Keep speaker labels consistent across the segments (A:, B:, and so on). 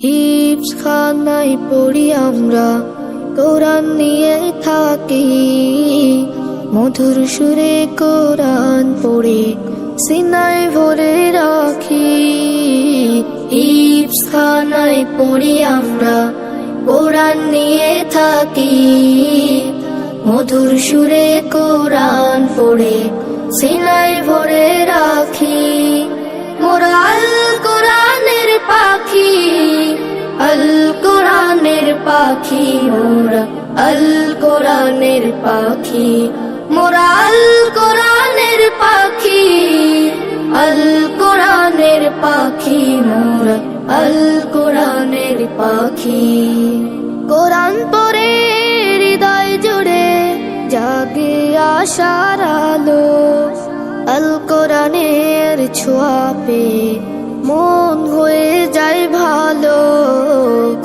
A: হিফজ খানায় পড়ি আমরা, কোরআন নিয়ে থাকি, মধুর সুরে কোরআন পড়ে সিনায় ভরে রাখি। হিফজ খানায় পড়ি আমরা, কোরআন নিয়ে থাকি, মধুর সুরে কোরআন পড়ে সিনায় ভরে রাখি। মোরা আল কোরআনের পাখি, আল কোরআনের পাখি, মোরা আল কোরআনের পাখি, মোরা আল কোরআনের পাখি, আল কোরআনের পাখি, মোরা আল কোরআনের পাখি। কোরআন পড়ে হৃদয় জুড়ে জাগে আশার আলো, আল কোরআনের ছোঁয়া পেয়ে মন হয়ে যায় ভালো।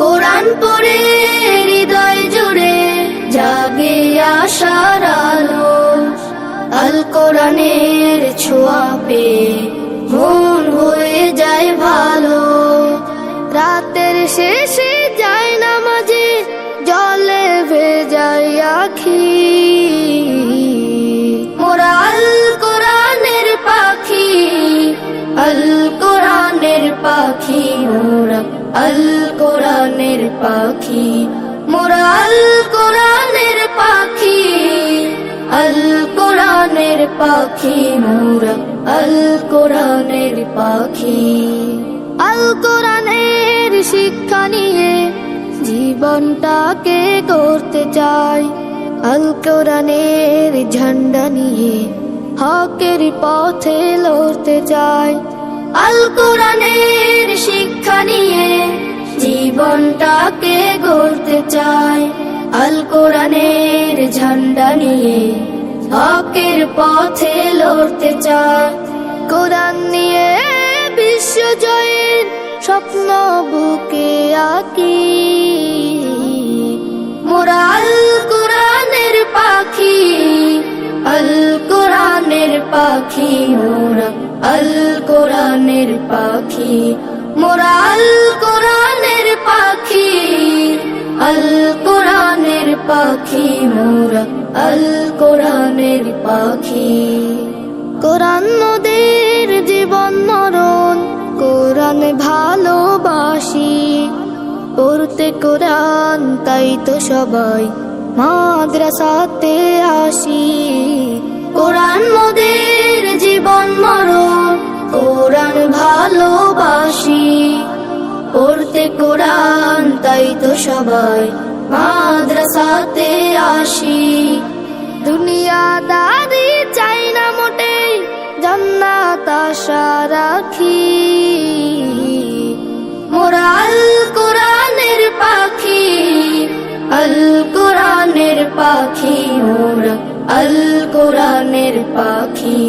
A: কোরআন পড়ে হৃদয় জুড়ে জাগে আশার আলো, আল কোরআনের ছোঁয়া পেয়ে মন হয়ে যায় ভালো। রাতের শেষে যায় নামাজে জলে ভেজায় আখি, মোরা আল কোরআনের পাখি, আল কোরআনের পাখি, মোরা আল কোরআনের পাখি, মোরা আল কোরআনের পাখি, আল কোরআনের পাখি, মোরা আল কোরআনের পাখি। আল কোরআনের শিক্ষা নিয়ে জীবনটাকে গড়তে চাই, আল কোরআনের ঝান্ডা নিয়ে হকের পথে লড়তে চাই। আল কোরআনের শিক্ষা নিয়ে জীবনটাকে গড়তে চাই, আল কোরআনের ঝান্ডা নিয়ে হকের পথে লড়তে চাই। কোরআন নিয়ে বিশ্ব জয়ের স্বপ্ন বুকে আঁকি, মোরা আল কোরআনের পাখি, আল কোরআনের পাখি, মোরা আল কোরআনের পাখি, মোরা আল কোরআনের পাখি, আল কোরআনের পাখি, মোরা আল কোরআনের পাখি। কোরআন মোদের জীবন মরণ, কোরআন ভালোবাসি, পড়তে কোরআন তাই তো সবাই মাদ্রাসাতে আসি। কোরআন মোদের জীবন মরণ, কোরআন ভালোবাসি, পড়তে কোরআন তাই তো সবাই মাদ্রাসাতে আসি। দুনিয়াদারি চাই না মোটেই, জান্নাত আশা রাখি, মোরা আল কোরআনের পাখি, আল কোরআনের পাখি, মোরা আল কোরআনের পাখি,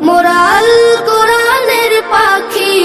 A: মোরা আল কোরআনের পাখি,